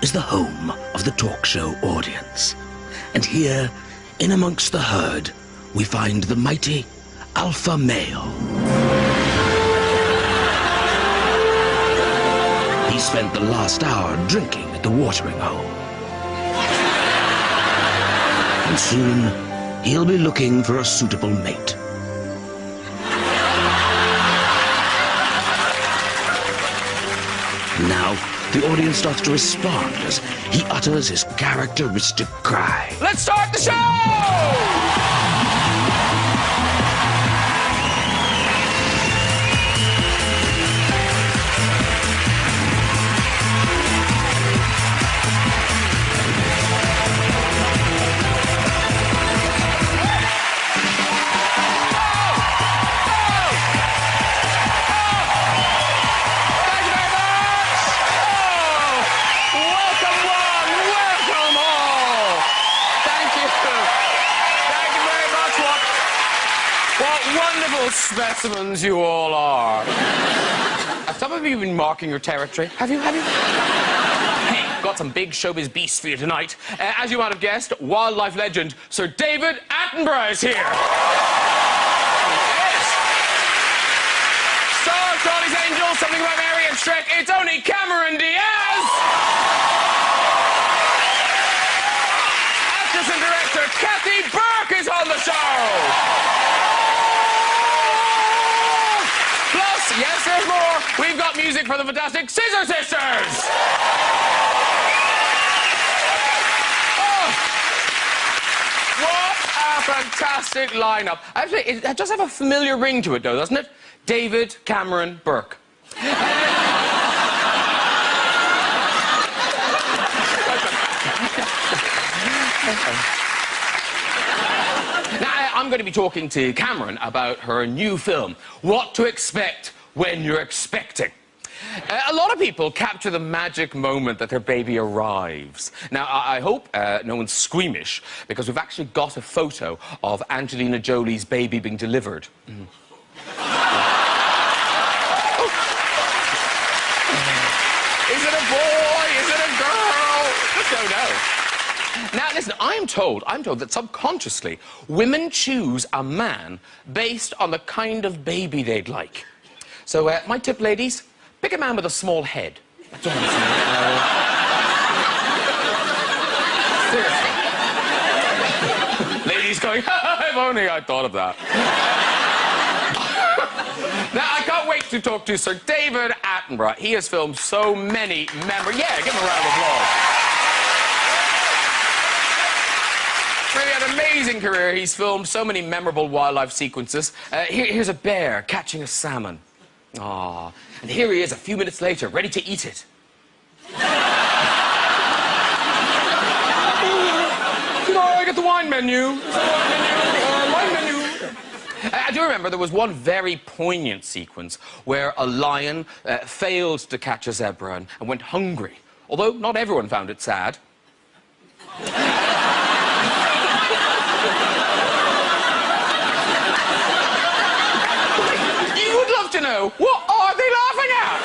is the home of the talk show audience. And here, in amongst the herd, we find the mighty alpha male. He spent the last hour drinking at the watering hole. And soon, he'll be looking for a suitable mate. Now, the audience starts to respond as he utters his characteristic cry. Let's start the show! Specimens you all are. Have some of you been marking your territory? Have you? Hey, got some big showbiz beasts for you tonight. As you might have guessed, wildlife legend Sir David Attenborough is here. Yes. Star of Charlie's Angels, Something About Mary and Shrek, it's only Cameron Diaz. Actress and director Kathy Burke is on the show. Yes, there's more. We've got music for the fantastic Scissor Sisters. Oh, what a fantastic lineup. Actually, it does have a familiar ring to it, though, doesn't it? David Cameron Burke. Now, I'm going to be talking to Cameron about her new film, What to Expect When You're Expecting. A lot of people capture the magic moment that their baby arrives. Now, I hope no one's squeamish, because we've actually got a photo of Angelina Jolie's baby being delivered. Mm. Is it a boy? Is it a girl? Just don't know. Now, listen, I'm told that subconsciously women choose a man based on the kind of baby they'd like. So, my tip, ladies, pick a man with a small head. That's all I'm saying. Seriously. Ladies going, if only I thought of that. Now, I can't wait to talk to Sir David Attenborough. He has filmed so many Yeah, give him a round of applause. Really had an amazing career. He's filmed so many memorable wildlife sequences. Here's a bear catching a salmon. Aww. And here he is a few minutes later, ready to eat it. Can I get the wine menu? Wine menu. I do remember there was one very poignant sequence where a lion failed to catch a zebra and went hungry. Although not everyone found it sad. To know, what are they laughing at?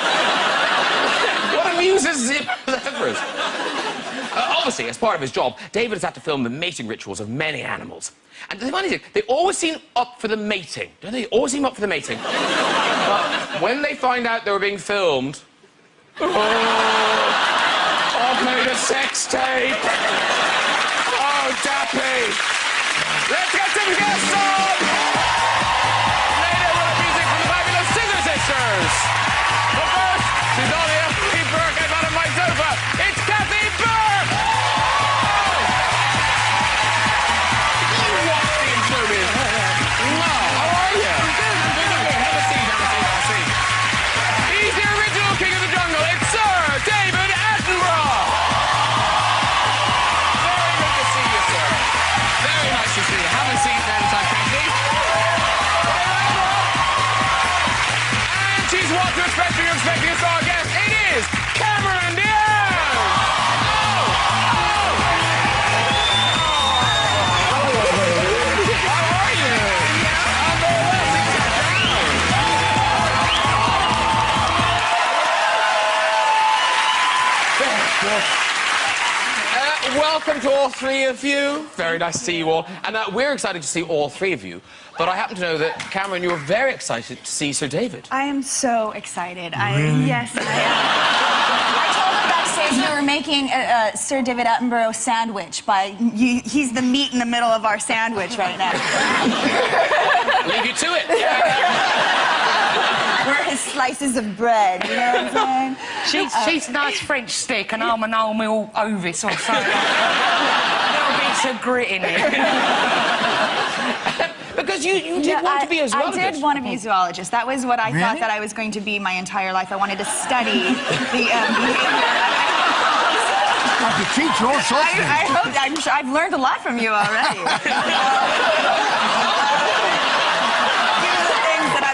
What amuses zebras? Obviously, as part of his job, David has had to film the mating rituals of many animals. And the funny thing, they always seem up for the mating. Don't they? Always seem up for the mating. But when they find out they were being filmed... Oh, I've made a sex tape. Oh, Dappy. Let's get some guests on! But first, she's on here. Kathy Burke is on my sofa. It's Kathy Burke! You watch the showbiz. How are you? I'm good. Have a seat. He's the original king of the jungle. It's Sir David Attenborough. Very good to see you, sir. Very nice to see you. Have a seat there, Kathy. She's what to expect when you're expecting a star guest. It is Cameron Diaz! How are you? I'm very well. Sit down. Very good. Welcome to all three of you. Very nice to see you all. And we're excited to see all three of you. But I happen to know that, Cameron, you were very excited to see Sir David. I am so excited. Really? Yes, I am. I told him backstage we were making a Sir David Attenborough sandwich. He's the meat in the middle of our sandwich right now. Leave you to it. Yeah. We're his slices of bread, you know what I'm saying? She's a nice French stick and I'm an wholemeal Ovis or something. Little bits of grit in it. Because you did want to be a zoologist. I did want to be a zoologist. That was what I thought that I was going to be my entire life. I wanted to study the behavior. I could teach all sorts of things. I'm sure I've learned a lot from you already.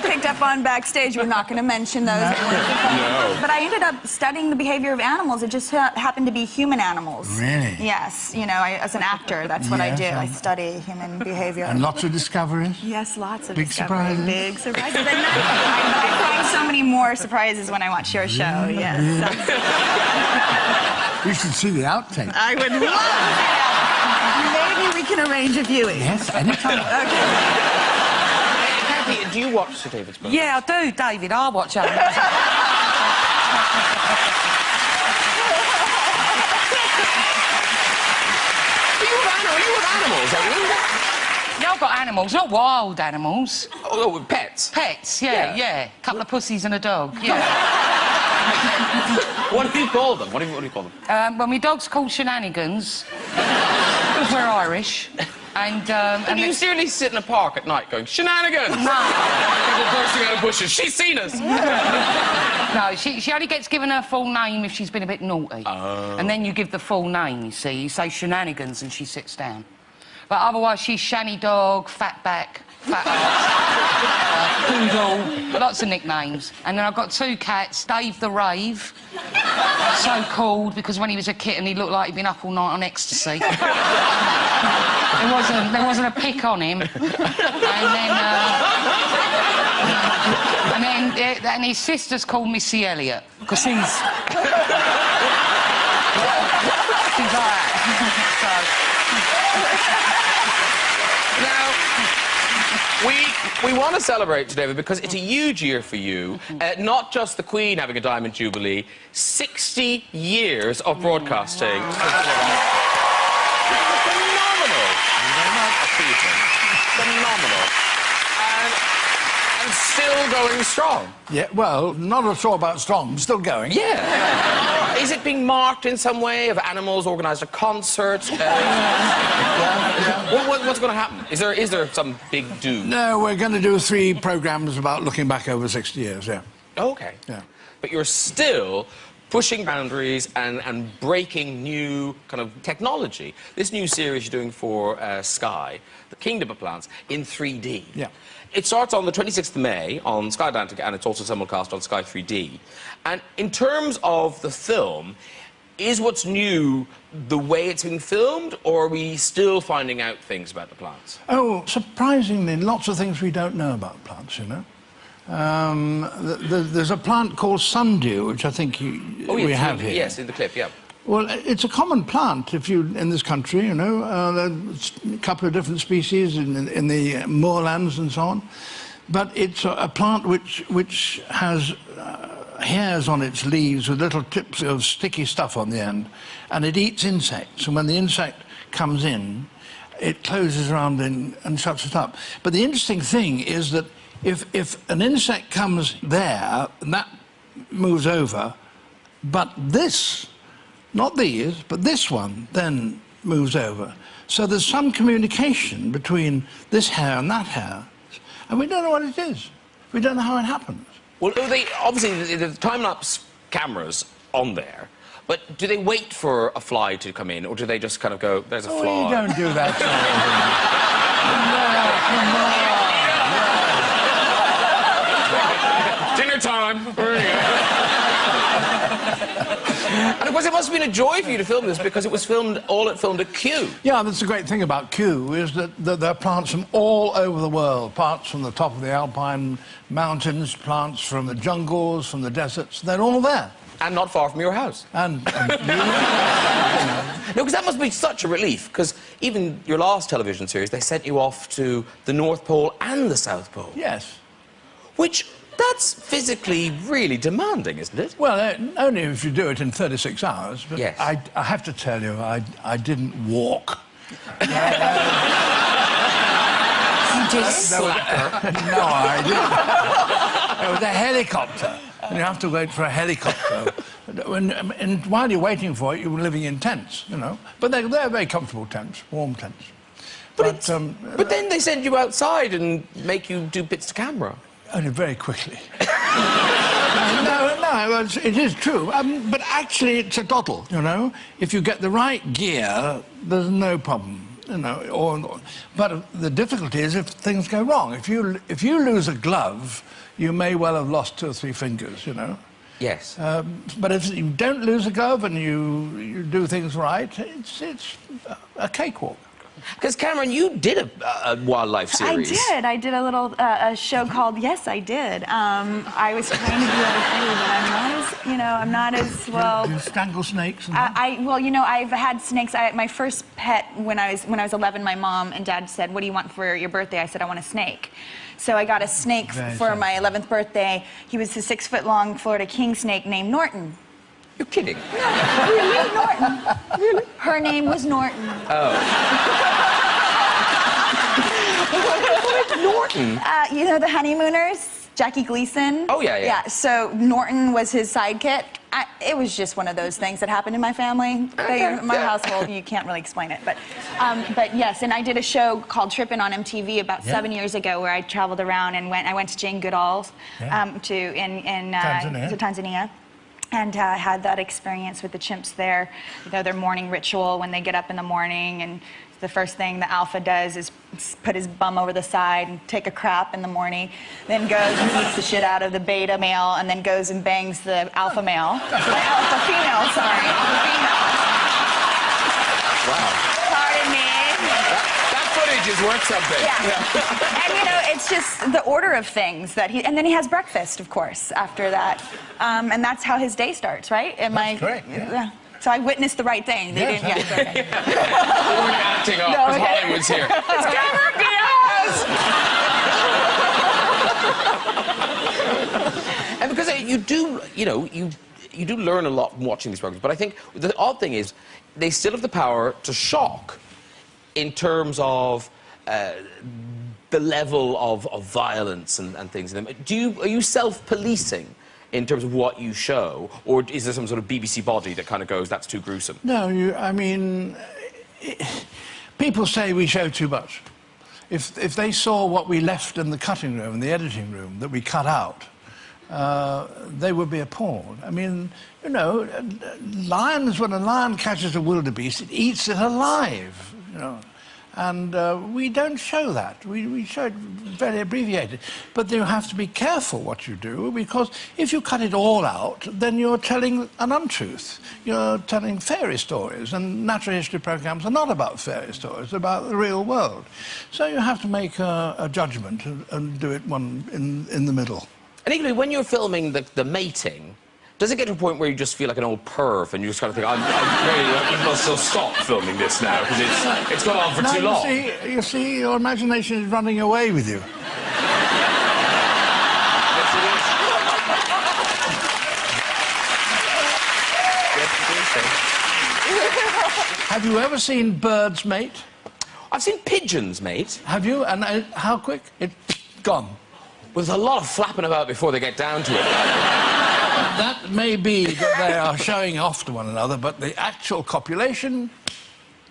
Picked up on backstage. We're not going to mention those. No. But I ended up studying the behavior of animals. It just happened to be human animals. Really? Yes. You know, as an actor, that's what I do. I study human behavior. And lots of discoveries? Yes, lots of Big discoveries. surprises? Big surprises. I find so many more surprises when I watch your show. Yes. You should see the outtakes. I would love that. Maybe we can arrange a viewing. Yes, anytime. Okay. Do you watch Sir David's program? Yeah, I do, David. I watch animals. But you have animals, are you? Yeah, I've got animals, not wild animals. Oh, pets? Pets, yeah. Couple of pussies and a dog, yeah. What do you call them? What do you call them? Well, my dog's called Shenanigans, because we're Irish. And do you seriously sit in a park at night going, shenanigans? No. People bursting out of bushes. She's seen us. No, she only gets given her full name if she's been a bit naughty. Oh. And then you give the full name, you see. You say Shenanigans and she sits down. But otherwise, she's Shanny Dog, Fatback, Fat Ass, Poodle, lots of nicknames. And then I've got two cats, Dave the Rave, so called because when he was a kitten he looked like he'd been up all night on ecstasy. There wasn't a pick on him. And his sister's called Missy Elliott because she's alright. Now, we want to celebrate today because it's a huge year for you. Not just the Queen having a Diamond Jubilee, 60 years of broadcasting. Phenomenal. And still going strong. Yeah, well, not at all about strong, still going. Yeah. Is it being marked in some way? Have animals organised a concert? What's going to happen? Is there some big do? No, we're going to do 3 programmes about looking back over 60 years, yeah. OK. Yeah. But you're still pushing boundaries and breaking new kind of technology. This new series you're doing for Sky, The Kingdom of Plants, in 3D. Yeah. It starts on the 26th of May on Sky Atlantic, and it's also simulcast on Sky 3D. And in terms of the film, is what's new the way it's being filmed, or are we still finding out things about the plants? Oh, surprisingly, lots of things we don't know about plants, you know. There's a plant called sundew, which I think we have here. Yes, in the clip, yeah. Well, it's a common plant in this country, you know. There's a couple of different species in the moorlands and so on. But it's a plant which has hairs on its leaves with little tips of sticky stuff on the end, and it eats insects. And when the insect comes in, it closes around and shuts it up. But the interesting thing is that if an insect comes there, and that moves over, but this, not these, but this one then moves over. So there's some communication between this hair and that hair, and we don't know what it is. We don't know how it happens. Well, obviously, the time-lapse cameras on there, but do they wait for a fly to come in, or do they just kind of go, there's a fly? Oh, you don't do that. No, dinner time. And of course, it must have been a joy for you to film this because it was filmed at Kew. Yeah, that's the great thing about Kew, is that there are plants from all over the world. Plants from the top of the Alpine mountains, plants from the jungles, from the deserts. They're all there. And not far from your house. And Now, No, because that must be such a relief, because even your last television series, they sent you off to the North Pole and the South Pole. Yes. Which, that's physically really demanding, isn't it? Well, only if you do it in 36 hours. But yes. I have to tell you, I didn't walk. You just slacker. No, I didn't. It was a helicopter, and you have to wait for a helicopter. And while you're waiting for it, you're living in tents, you know. But they're very comfortable tents, warm tents. But then they send you outside and make you do bits to camera. Only very quickly. No, it is true. But actually, it's a doddle, you know. If you get the right gear, there's no problem, you know. But the difficulty is if things go wrong. If you lose a glove, you may well have lost 2 or 3 fingers, you know. Yes. But if you don't lose a glove and you do things right, it's a cakewalk. Because, Cameron, you did a wildlife series. I did a little a show called Yes, I Did. I was trying to be like you, but I'm not as, you know, I'm not as well. Do you strangle snakes? And well, you know, I've had snakes. My first pet when I was 11, my mom and dad said, "What do you want for your birthday?" I said, "I want a snake." So I got a snake for my 11th birthday. He was a 6-foot-long Florida king snake named Norton. You're kidding. No, really, Norton. Really? Her name was Norton. Oh. Norton? You know the Honeymooners? Jackie Gleason? Oh, yeah. Yeah, so Norton was his sidekick. It was just one of those things that happened in my family. My household, you can't really explain it. But yes, and I did a show called Trippin' on MTV about 7 years ago where I traveled around and I went to Jane Goodall's in Tanzania. And had that experience with the chimps there. You know, their morning ritual when they get up in the morning, and the first thing the alpha does is put his bum over the side and take a crap in the morning, then goes and beats the shit out of the beta male, and then goes and bangs the alpha male. The alpha female, sorry. Alpha female. Wow. Pardon me. That footage is worth something. Yeah. And you know, it's just the order of things that and then he has breakfast, of course, after that. And that's how his day starts, right? That's correct, yeah. So I witnessed the right thing. They didn't. We weren't acting up because Hollywood's here. It's Cameron Diaz! And because you do, you know, you do learn a lot from watching these programs. But I think the odd thing is they still have the power to shock in terms of the level of violence and things in them. Are you self-policing in terms of what you show, or is there some sort of BBC body that kind of goes, that's too gruesome? No, I mean, people say we show too much. If they saw what we left in the cutting room, the editing room, that we cut out, they would be appalled. I mean, you know, lions, when a lion catches a wildebeest, it eats it alive, you know. And we don't show that. We show it very abbreviated. But you have to be careful what you do, because if you cut it all out, then you're telling an untruth. You're telling fairy stories, and natural history programs are not about fairy stories, they're about the real world. So you have to make a judgment and do it one in the middle. And equally, when you're filming the mating, does it get to a point where you just feel like an old perv and you just kind of think, I must still stop filming this now because it's gone on for too long? You see, your imagination is running away with you. Yes, it is. Have you ever seen birds mate? I've seen pigeons mate. Have you? And how quick? It's gone. Well, there's a lot of flapping about before they get down to it. That may be that they are showing off to one another, but the actual copulation,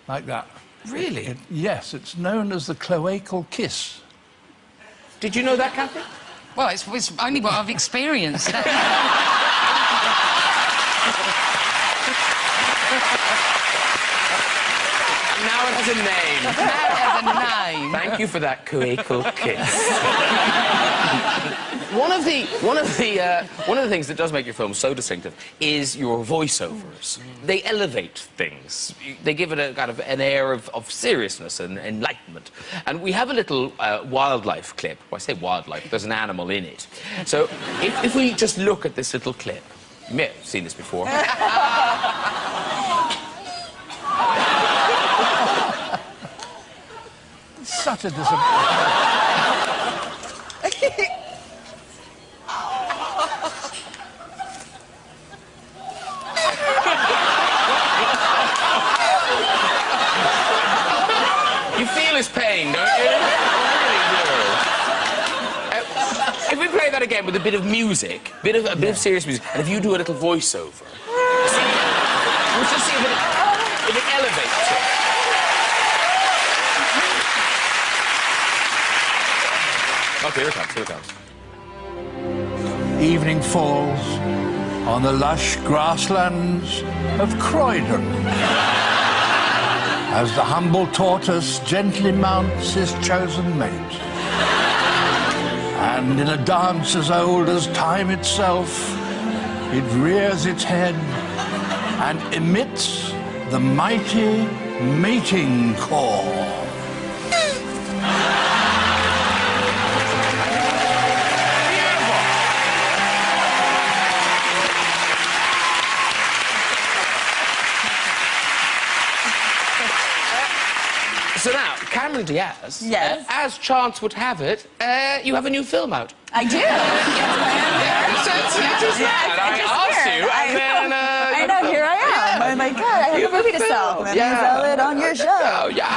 like that. Really? Yes, it's known as the cloacal kiss. Did you know that, Kathy? Well, it's only what I've experienced. Now it has a name. Now it has a name. Thank you for that cloacal kiss. One of the things that does make your film so distinctive is your voiceovers. They elevate things. They give it a kind of an air of seriousness and enlightenment. And we have a little wildlife clip. Well, I say wildlife, there's an animal in it. So if we just look at this little clip, you may have seen this before. utter disappointment. You feel his pain, don't you? You really do. If we play that again with a bit of music, a bit of serious music, and if you do a little voiceover, we'll just see if it elevates it. Okay, here it comes, here it comes. Evening falls on the lush grasslands of Croydon as the humble tortoise gently mounts his chosen mate. And in a dance as old as time itself, it rears its head and emits the mighty mating call. So now, Cameron Diaz, Yes. as chance would have it, you have a new film out. I do. I know, here I am. I'm like, God, I have a movie to sell. Let me sell it on your show. Oh, yeah.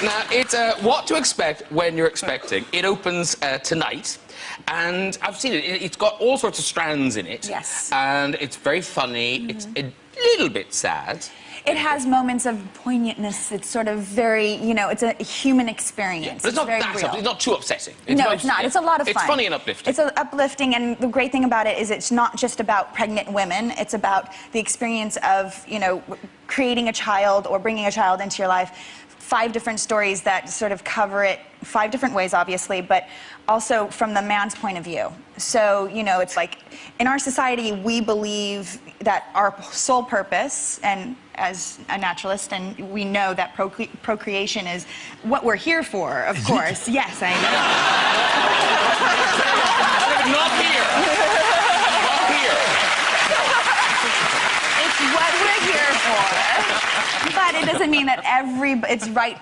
Now, it's What to Expect When You're Expecting. It opens tonight. And I've seen it. It's got all sorts of strands in it. Yes. And it's very funny. It's a little bit sad. It has moments of poignantness. It's sort of very, you know, it's a human experience. But it's not very that real. it's not too upsetting. No, it's not. It's a lot of fun. It's funny and uplifting. It's uplifting, and the great thing about it is it's not just about pregnant women. It's about the experience of, you know, creating a child or bringing a child into your life. 5 different stories that sort of cover it 5 different ways, obviously, but also from the man's point of view. So, you know, it's like, in our society, we believe that our sole purpose, and as a naturalist, and we know that procreation is what we're here for, of course. Yes, I know. Not here. Not here. It's what we're here for. But it doesn't mean that it's right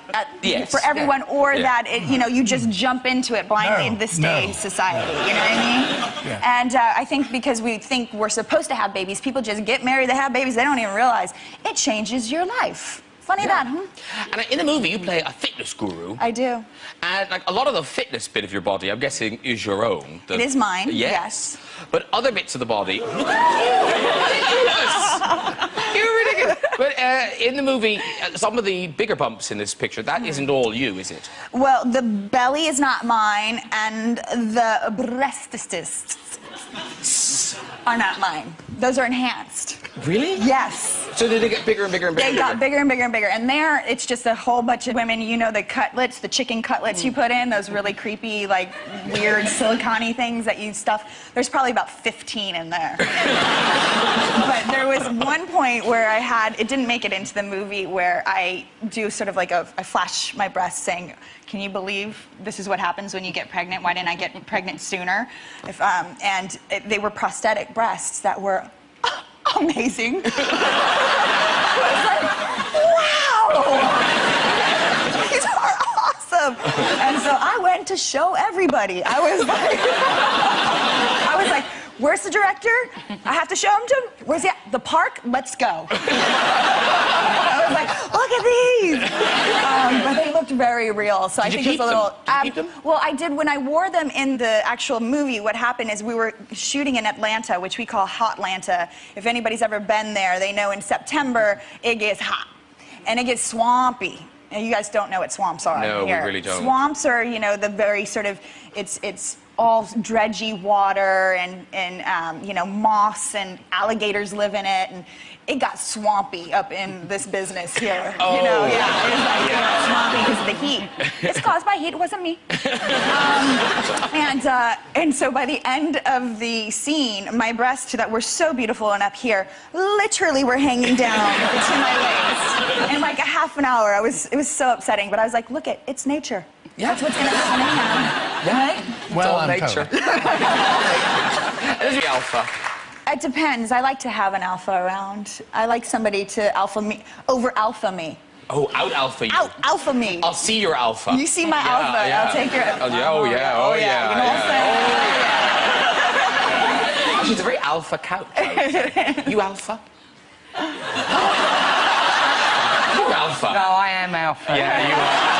for everyone, or that you know, you just jump into it blindly in this day society. You know what I mean? Yeah. And I think because we think we're supposed to have babies, people just get married, they have babies, they don't even realize it changes your life. Funny that, huh? And in the movie, you play a fitness guru. I do. And like a lot of the fitness bit of your body, I'm guessing, is your own. It is mine. Yes. But other bits of the body. Look at you! You're ridiculous. But in the movie, some of the bigger bumps in this picture, that isn't all you, is it? Well, the belly is not mine, and the breasts are not mine. Those are enhanced. Really? Yes. So did they get bigger and bigger and bigger? They got bigger and bigger and bigger. And there, it's just a whole bunch of women, you know, the cutlets, the chicken cutlets you put in, those really creepy, like, weird silicone-y things that you stuff. There's probably about 15 in there. But there was one point where it didn't make it into the movie, where I do sort of like I flash my breasts saying, can you believe this is what happens when you get pregnant? Why didn't I get pregnant sooner? They were prosthetic breasts that were amazing. I was like, wow! These are awesome! And so I went to show everybody. I was like, where's the director? I have to show him to him. Where's he at? The park? Let's go. I was like, look at these! But they looked very real, so I think it's a little... Did you keep them? Well, I did. When I wore them in the actual movie, what happened is we were shooting in Atlanta, which we call Hotlanta. If anybody's ever been there, they know in September it gets hot. And it gets swampy. And you guys don't know what swamps are. No, here. we really don't. Swamps are, you know, the very sort of... It's all dredgy water and you know, moss, and alligators live in it, and it got swampy up in this business here. Oh. You know, yeah, it was like, you know, swampy because of the heat. It's caused by heat, it wasn't me. And so by the end of the scene, my breasts that were so beautiful and up here literally were hanging down to my waist. In like a half an hour, it was so upsetting, but I was like, look, it's nature. Yeah. That's what's gonna happen. Right? Well, all nature. There's the alpha. It depends. I like to have an alpha around. I like somebody to alpha me, over alpha me. Oh, out alpha you. Out alpha me. I'll see your alpha. You see my alpha, yeah. I'll take your... Oh, yeah, oh, yeah, oh, yeah. You know what I'm saying? She's a very alpha couch. You alpha? You're alpha. No, I am alpha. Yeah, you are.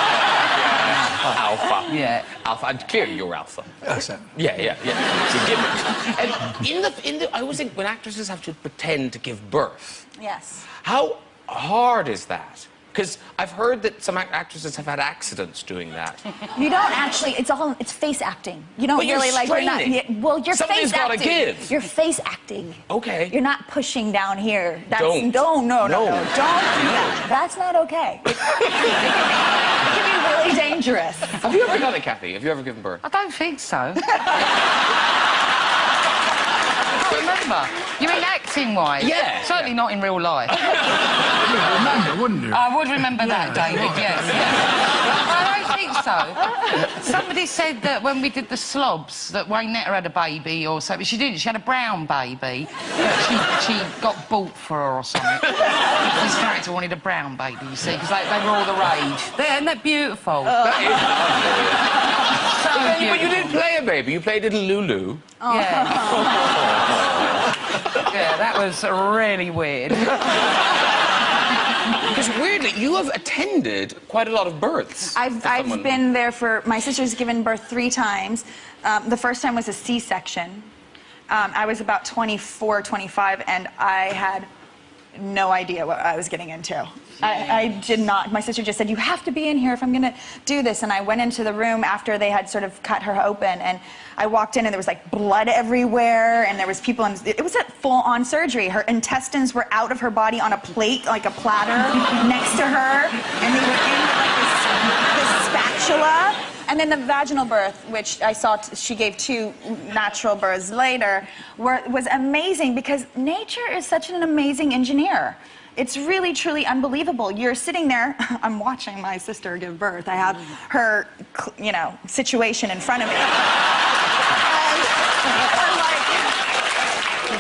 Alpha. Yeah. Alpha. And clearly you're alpha. That's it. Yeah. It's a given. And I always think when actresses have to pretend to give birth, Yes. how hard is that? Because I've heard that some actresses have had accidents doing that. You don't actually, it's face acting. You don't But you're really straining. well, you're Somebody's face gotta acting. give. You're face acting. Okay. You're not pushing down here. That's, Don't. No. Don't do No. that. That's not okay. It can be really dangerous. Have you ever done it, Kathy? Have you ever given birth? I don't think so. Remember? You mean acting-wise? Yeah. Certainly not in real life. You'd remember, wouldn't you? I would remember that, David, yes. I don't think so. Somebody said that when we did the slobs, that Waynetta had a baby or something. She didn't. She had a brown baby. She got bought for her or something. This character wanted a brown baby, you see, because they were all the rage. Isn't that beautiful? That is So But you beautiful. didn't play a baby. You played little Lulu. Yeah. Yeah, that was really weird. Because weirdly, you have attended quite a lot of births. I've been there for... My sister's given birth 3 times. The first time was a C-section. I was about 24, 25, and I had no idea what I was getting into. I did not. My sister just said, you have to be in here if I'm going to do this. And I went into the room after they had sort of cut her open, and I walked in and there was like blood everywhere, and there was people in... It was a full-on surgery. Her intestines were out of her body on a plate, like a platter, next to her, and they were in like this spatula. And then the vaginal birth, which I saw, she gave 2 natural births later, was amazing because nature is such an amazing engineer. It's really, truly unbelievable. You're sitting there, I'm watching my sister give birth. I have her, you know, situation in front of me.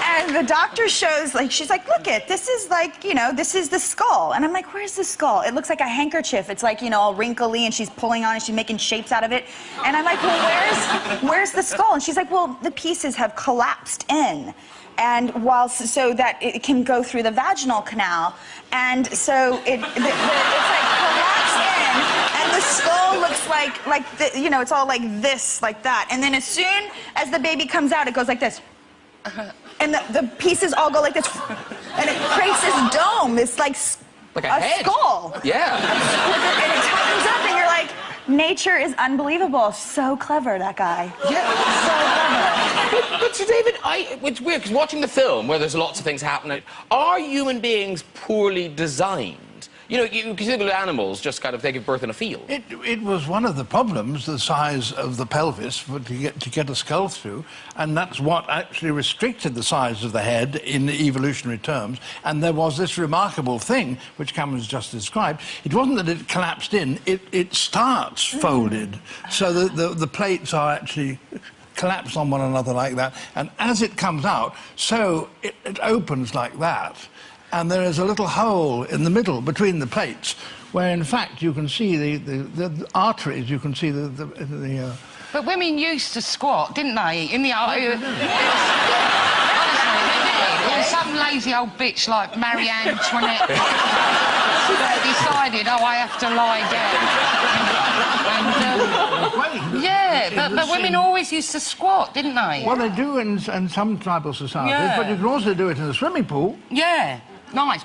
And the doctor shows, like, she's like, look it, this is like, you know, this is the skull. And I'm like, where's the skull? It looks like a handkerchief. It's like, you know, all wrinkly, and she's pulling on it, she's making shapes out of it. And I'm like, well, where's the skull? And she's like, well, the pieces have collapsed in. And so that it can go through the vaginal canal. And so it's like collapsed in, and the skull looks like you know, it's all like this, like that. And then as soon as the baby comes out, it goes like this. And the pieces all go like this. And it creates this dome, this like a head. skull. Yeah. And it tightens up, and you're like, nature is unbelievable. So clever, that guy. Yeah. So clever. But Sir David, it's weird, because watching the film, where there's lots of things happening, are human beings poorly designed? You know, you consider animals just kind of, they give birth in a field. It was one of the problems, the size of the pelvis to get a skull through, and that's what actually restricted the size of the head in evolutionary terms. And there was this remarkable thing, which Cameron's just described. It wasn't that it collapsed in, it starts folded, so the plates are actually collapsed on one another like that, and as it comes out, so it opens like that. And there is a little hole in the middle between the plates where, in fact, you can see the arteries, you can see the But women used to squat, didn't they? In the... Honestly, they did. Some lazy old bitch like Marie Antoinette decided, oh, I have to lie down. And, yeah, but women always used to squat, didn't they? Well, they do in some tribal societies, Yeah. but you can also do it in a swimming pool. Yeah, nice.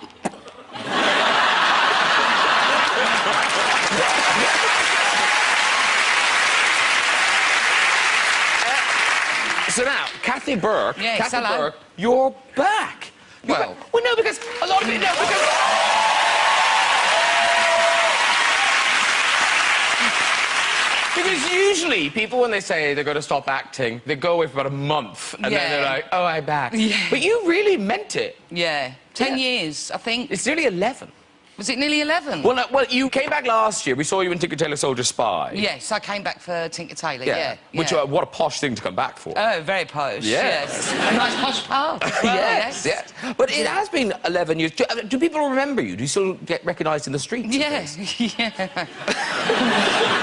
So now, Kathy Burke, Yes, Kathy hello. Burke, you're back. Well, no, because a lot of it, because usually people, when they say they're going to stop acting, they go away for about a month, and then they're like, oh, I'm back. Yeah. But you really meant it. Yeah, 10 years, I think. It's nearly 11. Was it nearly 11? Well, you came back last year. We saw you in Tinker Tailor Soldier Spy. Yes, I came back for Tinker Tailor, yeah. Which, what a posh thing to come back for. Oh, very posh, yes. A nice posh part as well, yes. But it has been 11 years. Do people remember you? Do you still get recognised in the streets? Yes, yeah.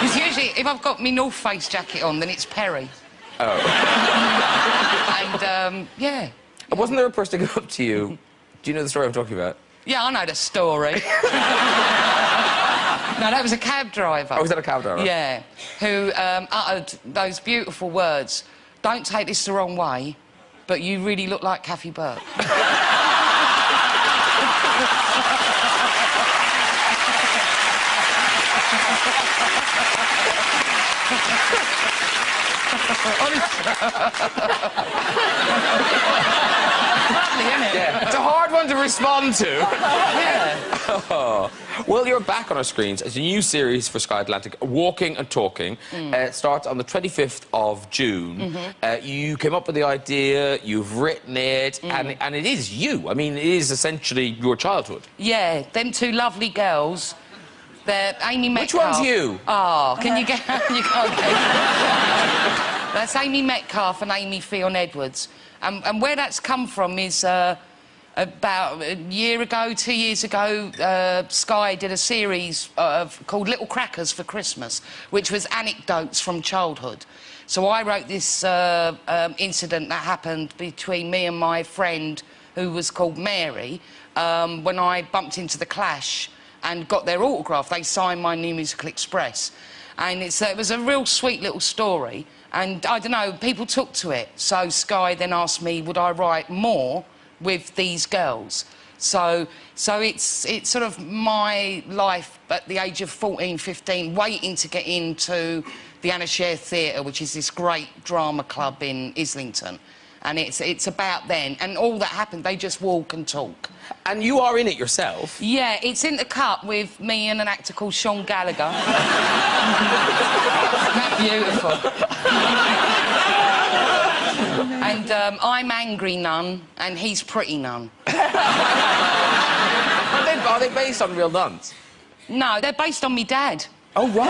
Because usually, if I've got my North Face jacket on, then it's Perry. Oh. And, yeah. Wasn't there a person to go up to you? Do you know the story I'm talking about? Yeah, I know the story. No, that was a cab driver. Oh, was that a cab driver? Yeah, who uttered those beautiful words, "Don't take this the wrong way, but you really look like Kathy Burke." Lovely, isn't it? Yeah. It's a hard one to respond to. Yeah. Oh. Well, you're back on our screens as a new series for Sky Atlantic, Walking and Talking. It starts on the 25th of June. You came up with the idea, you've written it, and it is you. I mean, it is essentially your childhood. Yeah, them two lovely girls. They're Amy Metcalf. Which one's you? Oh, can you get... you can't get... That's Amy Metcalf and Amy Fionn Edwards. And where that's come from is about a year ago, 2 years ago, Sky did a series called Little Crackers for Christmas, which was anecdotes from childhood. So I wrote this incident that happened between me and my friend, who was called Mary, when I bumped into The Clash and got their autograph. They signed my New Musical Express. And it was a real sweet little story. And, I don't know, people took to it. So Sky then asked me, would I write more with these girls? So it's sort of my life at the age of 14, 15, waiting to get into the Anna Scher Theatre, which is this great drama club in Islington. And it's about then. And all that happened, they just walk and talk. And you are in it yourself. Yeah, it's in the cut with me and an actor called Sean Gallagher. That beautiful. And I'm Angry Nun, and he's Pretty Nun. Are they based on real nuns? No, they're based on me dad. Oh, right.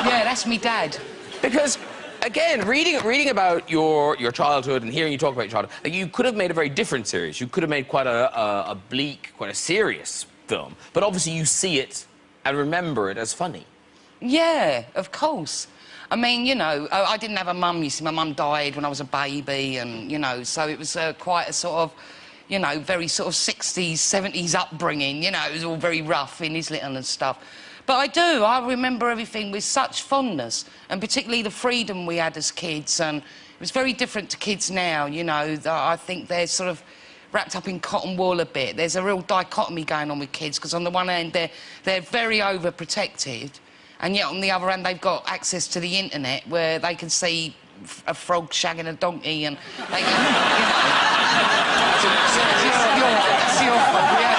Yeah, that's me dad. Because, again, reading about your childhood and hearing you talk about your childhood, like, you could have made a very different series. You could have made quite a bleak, quite a serious film. But obviously you see it and remember it as funny. Yeah, of course. I mean, you know, I didn't have a mum, you see. My mum died when I was a baby and, you know, so it was quite a sort of, you know, very sort of 60s, 70s upbringing, you know. It was all very rough in Islington and stuff. But I remember everything with such fondness, and particularly the freedom we had as kids, and it was very different to kids now, you know. I think they're sort of wrapped up in cotton wool a bit. There's a real dichotomy going on with kids, because on the one hand, they're very overprotected, and yet on the other hand, they've got access to the internet, where they can see a frog shagging a donkey, and they can, you know... That's your fault, yeah.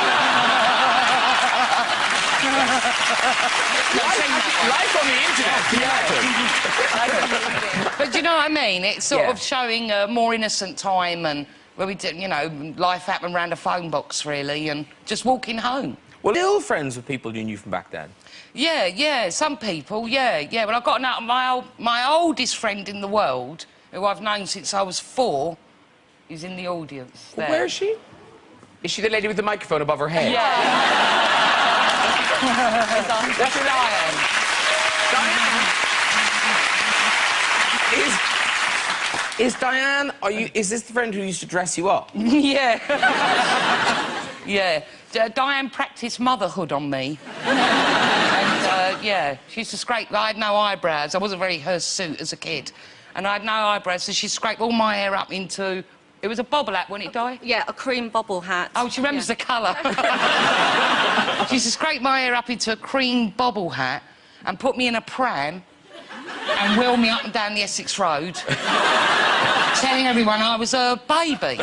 Life on the internet. But do you know what I mean? It's sort of showing a more innocent time, and where we did, you know, life happened around a phone box, really, and just walking home. Well, still friends with people you knew from back then? Yeah, some people, yeah. Well, I've got my oldest friend in the world, who I've known since I was 4, is in the audience there. Well, where is she? Is she the lady with the microphone above her head? Yeah. That's Diane. Is Diane, is this the friend who used to dress you up? Yeah. Yeah. Diane practiced motherhood on me. And, yeah, she used to scrape... I had no eyebrows. I wasn't very hirsute as a kid. And I had no eyebrows, so she scraped all my hair up into... It was a bobble hat, wasn't it, Di? Yeah, a cream bobble hat. Oh, she remembers the colour. She used to scrape my hair up into a cream bobble hat and put me in a pram and wheel me up and down the Essex Road, telling everyone I was a baby.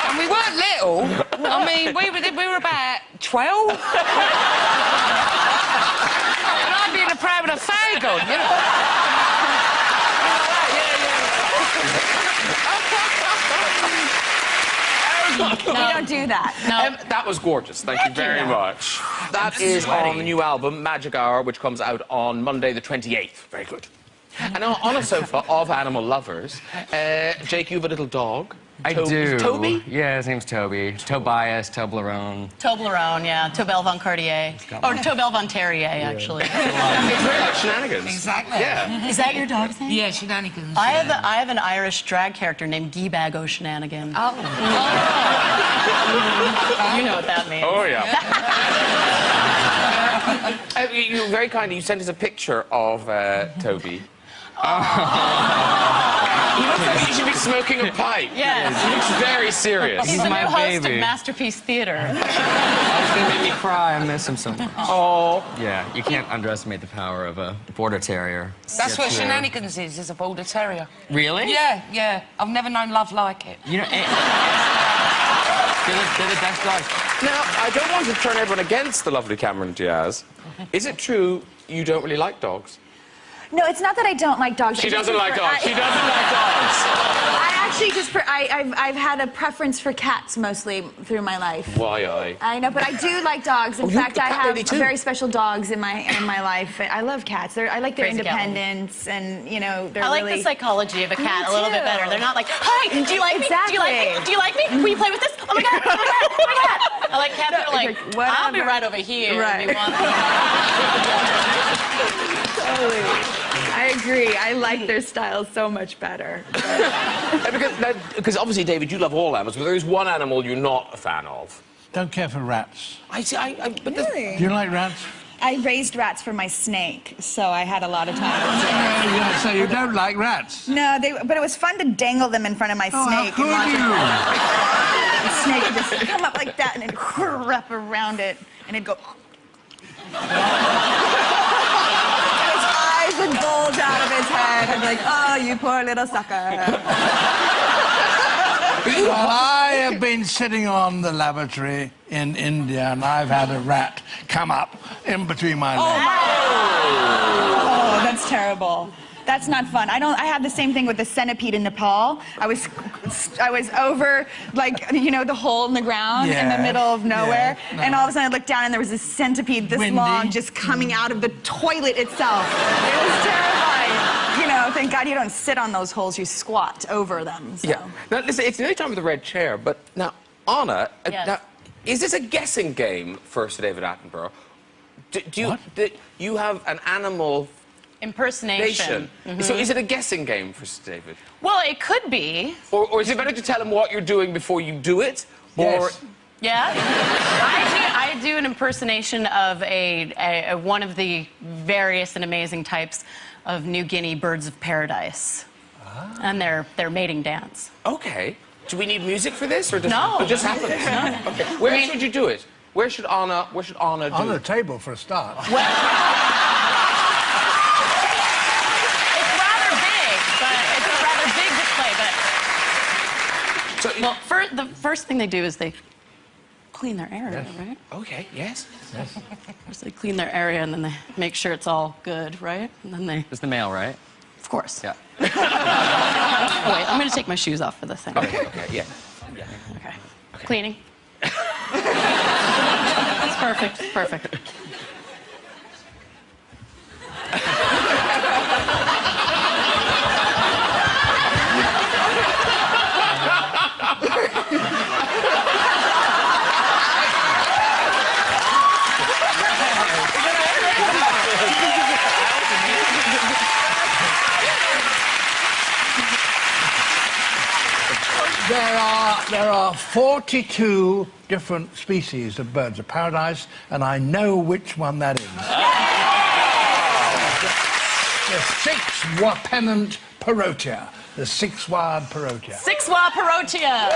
And we weren't little. I mean, we were about 12. And I'd be in a pram with a fag on, you know. We don't do that. No. That was gorgeous. Thank you very much. That is on the new album, Magic Hour, which comes out on Monday the 28th. Very good. And now, on a sofa of animal lovers, Jake, you have a little dog. I do. Toby? Yeah, his name's Toby. Tobias, Toblerone. Toblerone, yeah. Tobel von Cartier. Or Tobel von Terrier, actually. It's very like shenanigans. Exactly. Yeah. Is that your dog's name? Yeah, shenanigans. I have an Irish drag character named Geebag O'Shenanigan. Oh. You know what that means. Oh, yeah. You very kindly, you sent us a picture of Toby. He looks like he should be smoking a pipe. Yes. He looks very serious. He's the my new host baby. of Masterpiece Theater. He's gonna make me cry. I miss him so much. Oh. Yeah, you can't underestimate the power of a border terrier. That's what shenanigans is a border terrier. Really? Yeah, yeah. I've never known love like it. You know, they're the best dogs. Now, I don't want to turn everyone against the lovely Cameron Diaz. Is it true you don't really like dogs? No, it's not that I don't like dogs. She doesn't like dogs. She doesn't like dogs. I actually I've had a preference for cats mostly through my life. Why? I know, but I do like dogs. In you're fact, a I cat have lady too. very special dogs in my life. I love cats. I like their Crazy cat lady. independence, and you know, they're I like really... the psychology of a cat Me a little bit too. better. They're not like, hi, do you like me? Do you like me? Exactly. Do you like me? Will you play with this? Oh my god, oh my god, oh my god. I like cats that are like, I'll be whatever. right over here Right. if you want. Totally. I agree. I like their style so much better. Because obviously, David, you love all animals, but there is one animal you're not a fan of. Don't care for rats. I see. But Really? Do you like rats? I raised rats for my snake, so I had a lot of time. Yeah, so you don't like rats? No, but it was fun to dangle them in front of my Oh, snake. how could you? The snake would just come up like that and it'd wrap around it, and it'd go. His eyes would bulge out of his head. I'd be like, oh, you poor little sucker. Well, I have been sitting on the lavatory in India, and I've had a rat come up in between my legs. Oh, that's terrible. That's not fun. I have the same thing with the centipede in Nepal. I was over, like, you know, the hole in the ground in the middle of nowhere, and all of a sudden I looked down and there was a centipede this long just coming out of the toilet itself. It was terrifying. You know, thank God you don't sit on those holes, you squat over them. So. Yeah. Now, listen, it's the only time with the red chair, but now, Anna, Yes. now, is this a guessing game for Sir David Attenborough? Do you have an animal Impersonation. So is it a guessing game for Sir David? Well, it could be. Or is it better to tell him what you're doing before you do it? Yes. Yeah. I do an impersonation of one of the various and amazing types of New Guinea birds of paradise. And their mating dance. Okay. Do we need music for this, or does No. it just happens? No. Okay. Where should you do it? Where should Anna do On the it? table for a start. It's rather big, but it's a rather big display. But So, the first thing they do is they clean their area, right? okay, yes. First they clean their area, and then they make sure it's all good, right? And then they, It's the male, right? of course. Yeah. Oh, wait, I'm gonna take my shoes off for this thing. Okay, yeah. Okay. Cleaning. That's perfect. Perfect. There are 42 different species of birds of paradise, and I know which one that is. The six-pennant parotia. The six-wired parotia. Six-wa parotia.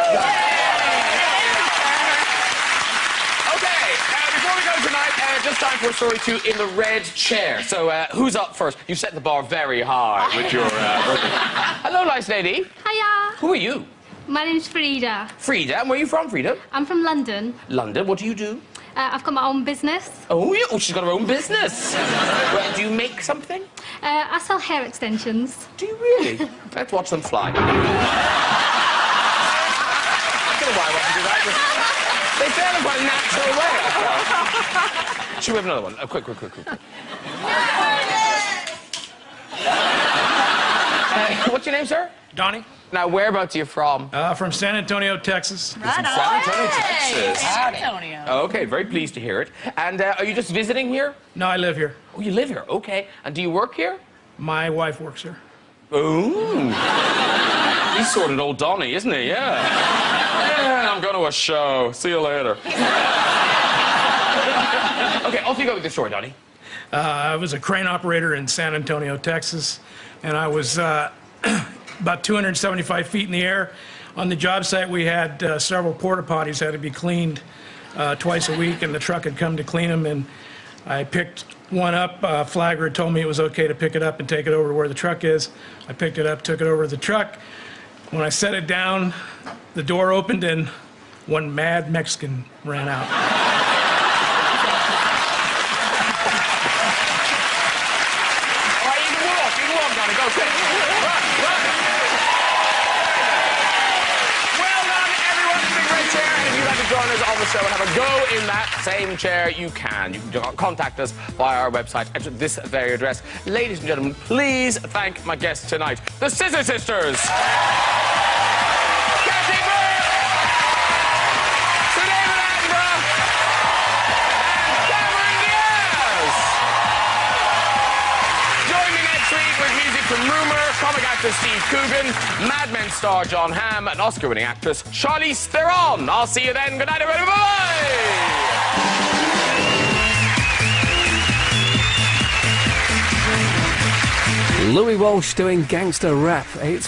Okay, before we go tonight, just time for story 2 in the red chair. So, who's up first? You set the bar very high with your... Hello, nice lady. Hiya, Who are you? my name's Frida. Frida. And where are you from, Frida? I'm from London. London. What do you do? I've got my own business. Oh, yeah. Oh, she's got her own business. Well, do you make something? I sell hair extensions. Do you really? Let's watch them fly. I don't know why I want to do that. They fail in quite a natural way, I felt. Should we have another one? Quick. What's your name, sir? Donnie, Now, whereabouts are you from? from San Antonio, Texas. San Antonio, Texas. San Antonio. Okay, very pleased to hear it. And are you just visiting here? No, I live here. Oh, you live here. Okay. And do you work here? My wife works here. Ooh. He's sort of old Donnie, isn't he? Yeah. Yeah, I'm going to a show. See you later. Okay, off you go with the story, Donnie. I was a crane operator in San Antonio, Texas, and I was about 275 feet in the air. On the job site, we had several porta potties that had to be cleaned twice a week, and the truck had come to clean them, and I picked one up. Flagger had told me it was okay to pick it up and take it over to where the truck is. I picked it up, took it over to the truck. When I set it down, the door opened, and one mad Mexican ran out. All right, you can walk, Donnie. Go, quick. Run. Well done, everyone. It's been a great chair. And if you'd like to join us on the show and have a go in that same chair, you can. You can contact us via our website at this very address. Ladies and gentlemen, please thank my guests tonight, the Scissor Sisters. From Rumour, comic actor Steve Coogan, Mad Men star John Hamm, and Oscar-winning actress Charlize Theron. I'll see you then. Good night, everybody. Bye-bye. Louis Walsh doing gangster rap. It's